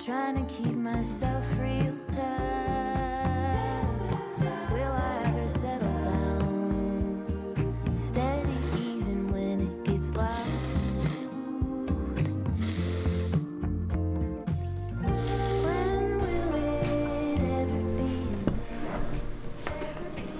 trying to keep myself real tough. Will I ever settle down? Steady even when it gets loud. When will it ever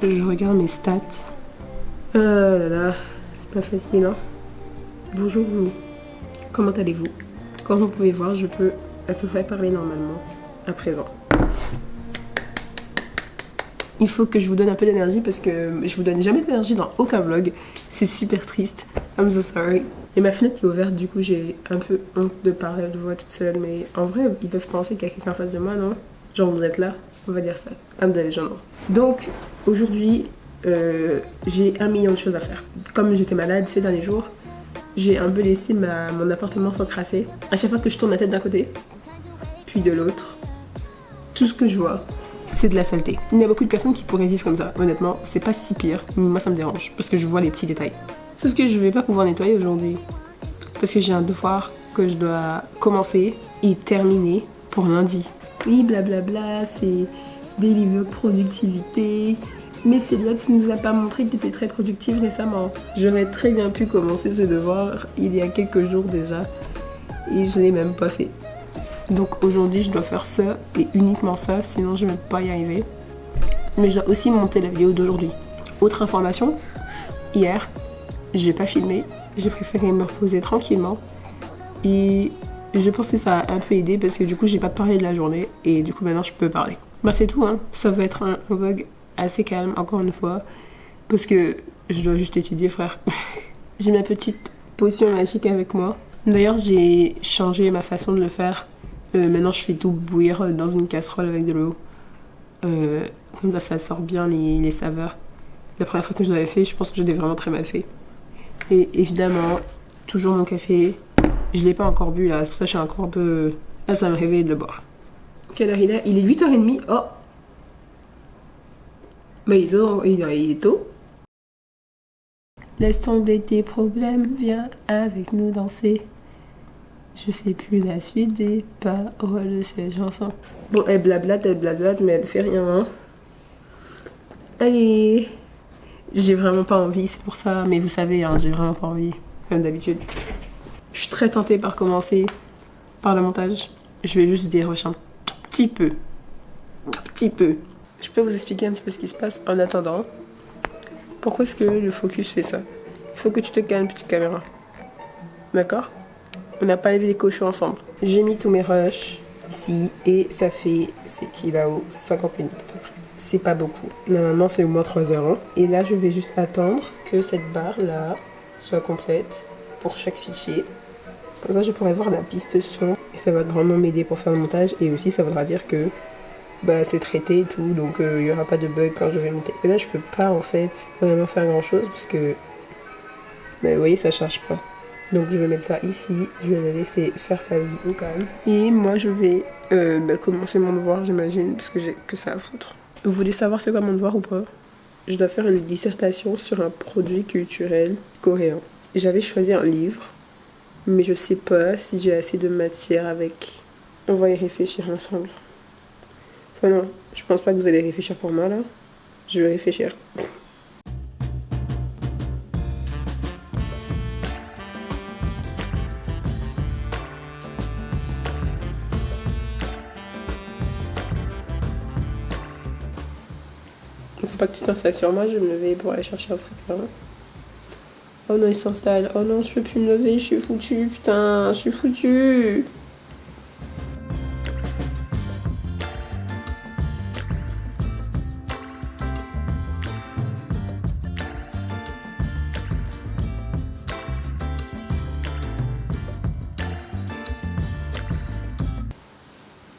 be? Je regarde mes stats. Oh là là, c'est pas facile, hein. Bonjour vous, comment allez-vous? Comme vous pouvez voir, je peux à peu près parler normalement à présent. Il faut que je vous donne un peu d'énergie parce que je vous donne jamais d'énergie dans aucun vlog. C'est super triste. I'm so sorry. Et ma fenêtre est ouverte, du coup j'ai un peu honte de parler de voix toute seule. Mais en vrai, ils peuvent penser qu'il y a quelqu'un en face de moi, non? Genre vous êtes là, on va dire ça. I'm the legend. Donc aujourd'hui, j'ai 1 million de choses à faire. Comme j'étais malade ces derniers jours, j'ai un peu laissé mon appartement s'encrasser. À chaque fois que je tourne la tête d'un côté, puis de l'autre, tout ce que je vois, c'est de la saleté. Il y a beaucoup de personnes qui pourraient vivre comme ça. Honnêtement, c'est pas si pire. Mais moi, ça me dérange parce que je vois les petits détails. Sauf que je vais pas pouvoir nettoyer aujourd'hui parce que j'ai un devoir que je dois commencer et terminer pour lundi. Oui, blablabla, c'est des livres de productivité. Mais Célia, tu nous as pas montré que tu étais très productive récemment. J'aurais très bien pu commencer ce devoir il y a quelques jours déjà. Et je l'ai même pas fait. Donc aujourd'hui, je dois faire ça et uniquement ça, sinon je vais pas y arriver. Mais je dois aussi monter la vidéo d'aujourd'hui. Autre information, hier, j'ai pas filmé. J'ai préféré me reposer tranquillement. Et je pense que ça a un peu aidé parce que du coup, j'ai pas parlé de la journée. Et du coup, maintenant, je peux parler. Bah c'est tout, hein. Ça va être un vlog assez calme, encore une fois, parce que je dois juste étudier, frère. J'ai ma petite potion magique avec moi. D'ailleurs, j'ai changé ma façon de le faire. Maintenant, je fais tout bouillir dans une casserole avec de l'eau. Comme ça sort bien les saveurs. La première fois que je l'avais fait, je pense que je l'ai vraiment très mal fait. Et évidemment, toujours mon café. Je l'ai pas encore bu là, c'est pour ça que je suis encore un peu... Ah, ça me réveille de le boire. Quelle heure il est? Il est 8h30. Oh! Mais il est tôt. Laisse tomber tes problèmes, viens avec nous danser. Je sais plus la suite des paroles de cette chanson. Bon, elle blablate, mais elle fait rien, hein. Allez. J'ai vraiment pas envie, c'est pour ça. Mais vous savez, hein, j'ai vraiment pas envie, comme d'habitude. Je suis très tentée par commencer par le montage. Je vais juste dérocher un tout petit peu. Tout petit peu. Je peux vous expliquer un petit peu ce qui se passe en attendant. Pourquoi est-ce que le focus fait ça? Il faut que tu te calmes, petite caméra. D'accord? On n'a pas levé les cochons ensemble. J'ai mis tous mes rushs ici et ça fait, c'est qui là-haut, 50 minutes à peu près. C'est pas beaucoup. Normalement, c'est au moins 3 heures. Hein. Et là, je vais juste attendre que cette barre-là soit complète pour chaque fichier. Comme ça, je pourrai voir la piste son et ça va grandement m'aider pour faire le montage. Et aussi, ça voudra dire que bah, c'est traité et tout, donc il n'y aura pas de bug quand je vais monter. Et là, je peux pas en fait vraiment faire grand chose parce que bah, vous voyez, ça charge pas. Donc je vais mettre ça ici, je vais le laisser faire sa vie au calme. Et moi, je vais commencer mon devoir, j'imagine, parce que j'ai que ça à foutre. Vous voulez savoir c'est quoi mon devoir ou pas? Je dois faire une dissertation sur un produit culturel coréen. J'avais choisi un livre, mais je sais pas si j'ai assez de matière avec. On va y réfléchir ensemble. Enfin non, je pense pas que vous allez réfléchir pour moi là. Je vais réfléchir. Faut pas que tu t'installes sur moi, je vais me lever pour aller chercher un truc là. Oh non, il s'installe. Oh non, je peux plus me lever, je suis foutue, putain, je suis foutue.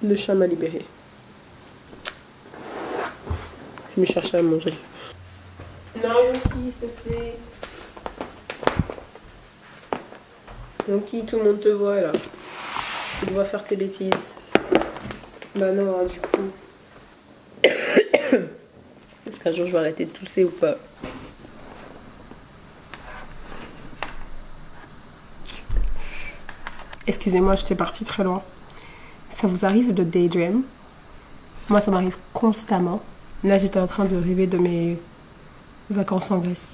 Le chat m'a libéré. Je me cherchais à manger. Non, Yonki, s'il te plaît. Yonki, tout le monde te voit là. Tu dois faire tes bêtises. Bah non, hein, du coup. Est-ce qu'un jour je vais arrêter de tousser ou pas? Excusez-moi, j'étais partie très loin. Ça vous arrive de daydream? Moi, ça m'arrive constamment. Là, j'étais en train de rêver de mes vacances en Grèce.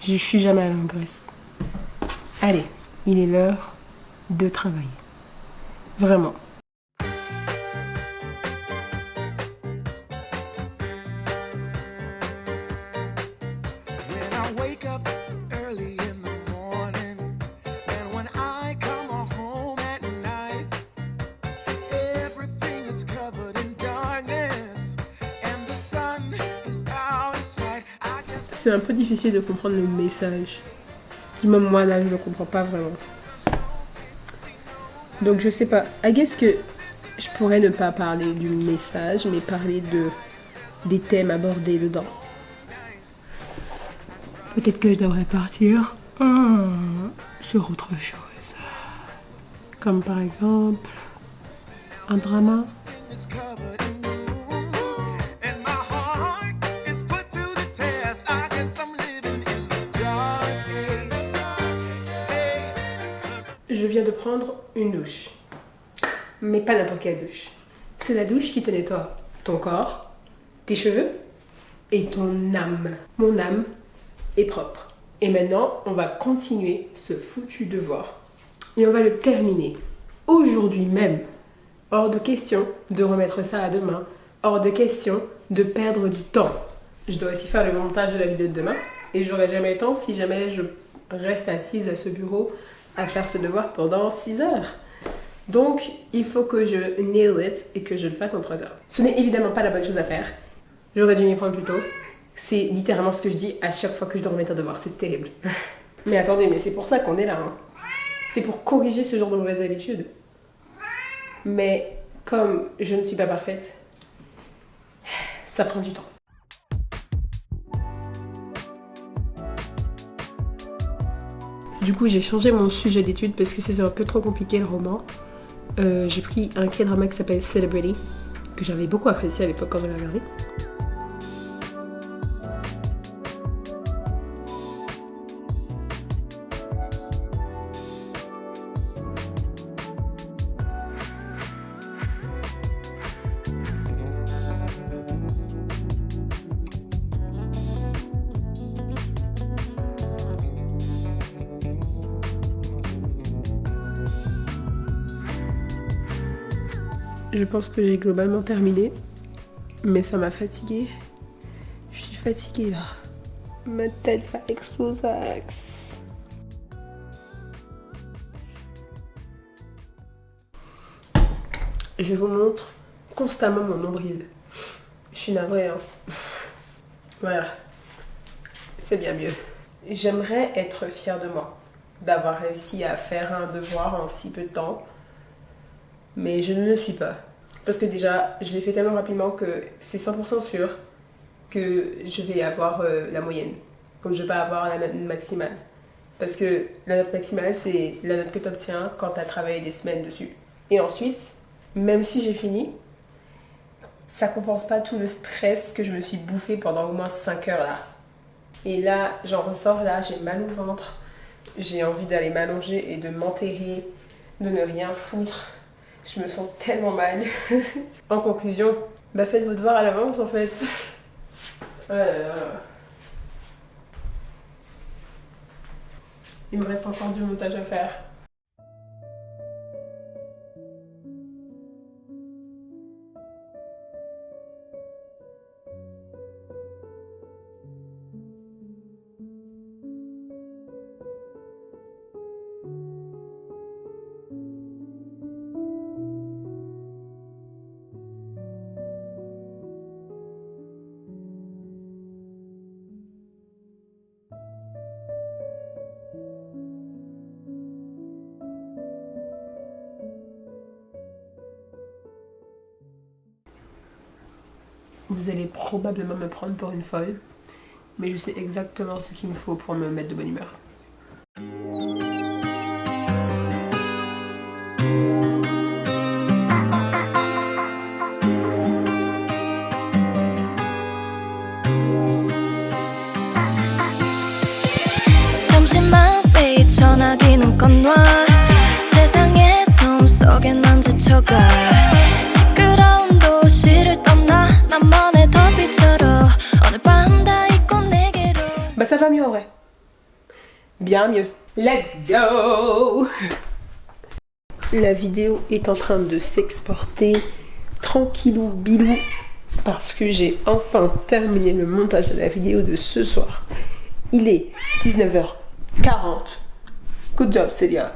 Je suis jamais allée en Grèce. Allez, il est l'heure de travailler. Vraiment. When I wake up early in the morning, and when I come home at night, everything is covered in darkness, and the sun is out of sight. I guess C'est un peu difficile de comprendre le message. Même moi, là, je ne comprends pas vraiment. Donc, je sais pas. I guess que je pourrais ne pas parler du message, mais parler des thèmes abordés dedans. Peut-être que je devrais partir sur autre chose. Comme par exemple, un drama. it's covered in gloom, and my heart is put to the test. I guess I'm living in the dark age. Je viens de prendre une douche. Mais pas n'importe quelle douche. C'est la douche qui te nettoie ton corps, tes cheveux et ton âme. Mon âme est propre. Et maintenant, on va continuer ce foutu devoir. Et on va le terminer. Aujourd'hui même. Hors de question de remettre ça à demain. Hors de question de perdre du temps. Je dois aussi faire le montage de la vidéo de demain. Et j'aurai jamais le temps si jamais je reste assise à ce bureau à faire ce devoir pendant 6 heures. Donc, il faut que je nail it et que je le fasse en 3 heures. Ce n'est évidemment pas la bonne chose à faire. J'aurais dû m'y prendre plus tôt. C'est littéralement ce que je dis à chaque fois que je dois remettre un devoir. C'est terrible. Mais attendez, mais c'est pour ça qu'on est là. Hein. C'est pour corriger ce genre de mauvaises habitudes. Mais comme je ne suis pas parfaite, ça prend du temps. Du coup, j'ai changé mon sujet d'étude parce que c'est un peu trop compliqué le roman. J'ai pris un K-drama qui s'appelle Celebrity, que j'avais beaucoup apprécié à l'époque quand je l'ai regardé. Je pense que j'ai globalement terminé, mais ça m'a fatiguée. Je suis fatiguée là. Ma tête va exploser. Je vous montre constamment mon nombril. Je suis navrée, hein. Voilà. C'est bien mieux. J'aimerais être fière de moi, d'avoir réussi à faire un devoir en si peu de temps. Mais je ne le suis pas. Parce que déjà, je l'ai fait tellement rapidement que c'est 100% sûr que je vais avoir la moyenne. Comme je ne vais pas avoir la note maximale. Parce que la note maximale, c'est la note que tu obtiens quand tu as travaillé des semaines dessus. Et ensuite, même si j'ai fini, ça compense pas tout le stress que je me suis bouffé pendant au moins 5 heures là. Et là, j'en ressors là, j'ai mal au ventre. J'ai envie d'aller m'allonger et de m'enterrer, de ne rien foutre. Je me sens tellement mal. En conclusion, bah faites vos devoirs à l'avance en fait. Oh là là. Il me reste encore du montage à faire. Vous allez probablement me prendre pour une folle, mais je sais exactement ce qu'il me faut pour me mettre de bonne humeur. 잠시만 매일 전화기는 건놔 세상의 숨 속에 넌 mieux en vrai. Bien mieux. Let's go! La vidéo est en train de s'exporter tranquillou bilou parce que j'ai enfin terminé le montage de la vidéo de ce soir. Il est 19h40. Good job Célia.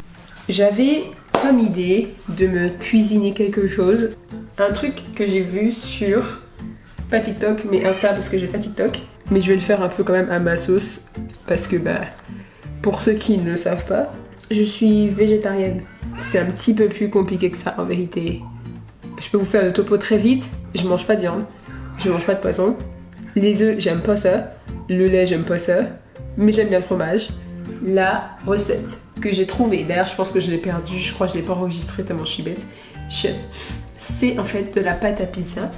J'avais comme idée de me cuisiner quelque chose. Un truc que j'ai vu sur, pas TikTok mais Insta parce que j'ai pas TikTok. Mais je vais le faire un peu quand même à ma sauce parce que pour ceux qui ne le savent pas, je suis végétarienne. C'est un petit peu plus compliqué que ça en vérité. Je peux vous faire le topo très vite. Je mange pas de viande, je mange pas de poisson. Les œufs, j'aime pas ça. Le lait, j'aime pas ça. Mais j'aime bien le fromage. La recette que j'ai trouvée, d'ailleurs je pense que je l'ai perdue, je crois que je l'ai pas enregistrée tellement je suis bête. Shit. C'est en fait de la pâte à pizza.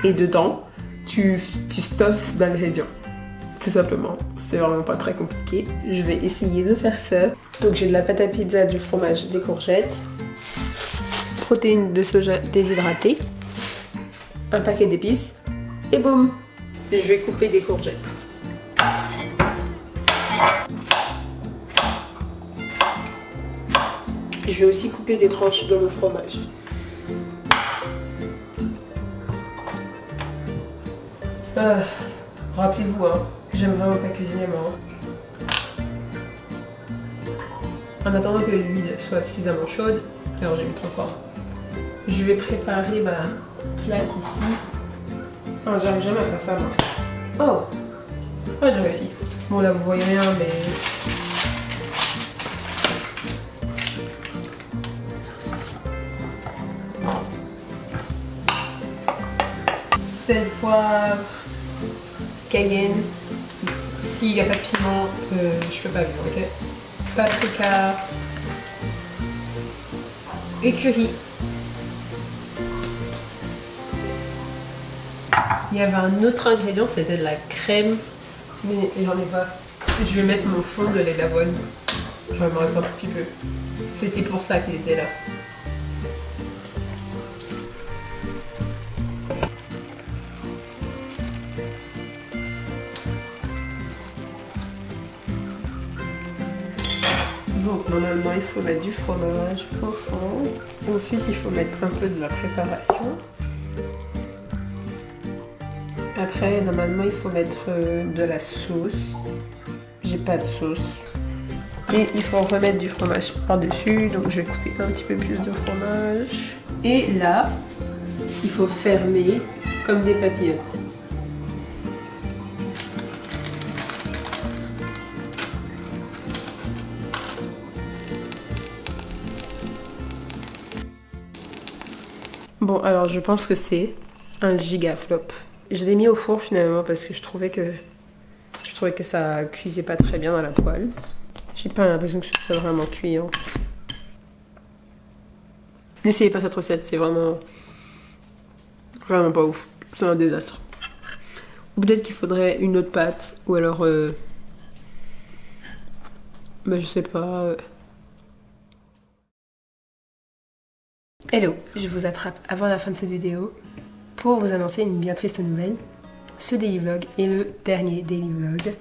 Et dedans, tu stuffes d'ingrédients. Tout simplement, c'est vraiment pas très compliqué. Je vais essayer de faire ça. Donc j'ai de la pâte à pizza, du fromage, des courgettes, protéines de soja déshydratées, un paquet d'épices et boum. Je vais couper des courgettes. Je vais aussi couper des tranches de mon fromage. Rappelez-vous, hein, j'aime vraiment pas cuisiner moi. En attendant que l'huile soit suffisamment chaude, alors j'ai mis trop fort, je vais préparer ma plaque ici. Oh, j'arrive jamais à faire ça moi. Oh, j'ai réussi. Bon là vous voyez rien mais... Sel, poivre, cayenne. S'il n'y a pas de piment, je peux pas vivre, ok? Paprika et curry. Il y avait un autre ingrédient, c'était de la crème, mais j'en ai pas. Je vais mettre mon fond de lait d'avoine. J'en me reste un petit peu. C'était pour ça qu'il était là. Donc normalement il faut mettre du fromage au fond. Ensuite il faut mettre un peu de la préparation. Après normalement il faut mettre de la sauce. J'ai pas de sauce. Et il faut remettre du fromage par-dessus. Donc je vais couper un petit peu plus de fromage. Et là, il faut fermer comme des papillotes. Bon, alors je pense que c'est un giga flop. Je l'ai mis au four finalement parce que je trouvais que ça cuisait pas très bien dans la poêle. J'ai pas l'impression que ce soit vraiment cuit. Hein. N'essayez pas cette recette, c'est vraiment pas ouf. C'est un désastre. Ou peut-être qu'il faudrait une autre pâte ou alors je sais pas. Hello, je vous attrape avant la fin de cette vidéo pour vous annoncer une bien triste nouvelle. Ce daily vlog est le dernier daily vlog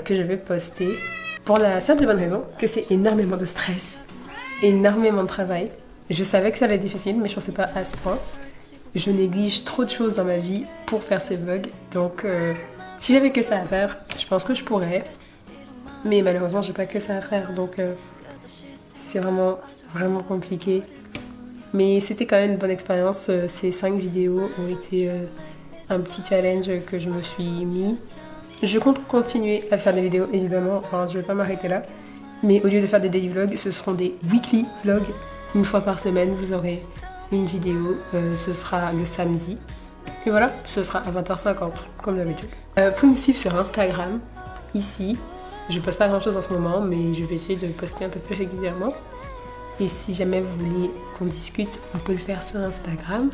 que je vais poster pour la simple et bonne raison que c'est énormément de stress, énormément de travail. Je savais que ça allait être difficile mais je pensais pas à ce point. Je néglige trop de choses dans ma vie pour faire ces vlogs donc si j'avais que ça à faire, je pense que je pourrais. Mais malheureusement j'ai pas que ça à faire donc c'est vraiment compliqué. Mais c'était quand même une bonne expérience. Ces 5 vidéos ont été un petit challenge que je me suis mis. Je compte continuer à faire des vidéos évidemment, enfin, je vais pas m'arrêter là. Mais au lieu de faire des daily vlogs, ce seront des weekly vlogs. Une fois par semaine, vous aurez une vidéo. Ce sera le samedi. Et voilà, ce sera à 20h50, comme d'habitude. Vous pouvez me suivre sur Instagram, ici. Je poste pas grand chose en ce moment, mais je vais essayer de poster un peu plus régulièrement. Et si jamais vous voulez qu'on discute, on peut le faire sur Instagram.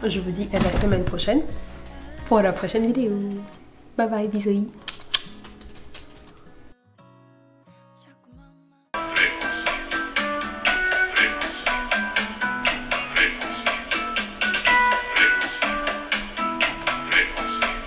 Je vous dis à la semaine prochaine pour la prochaine vidéo. Bye bye, bisous.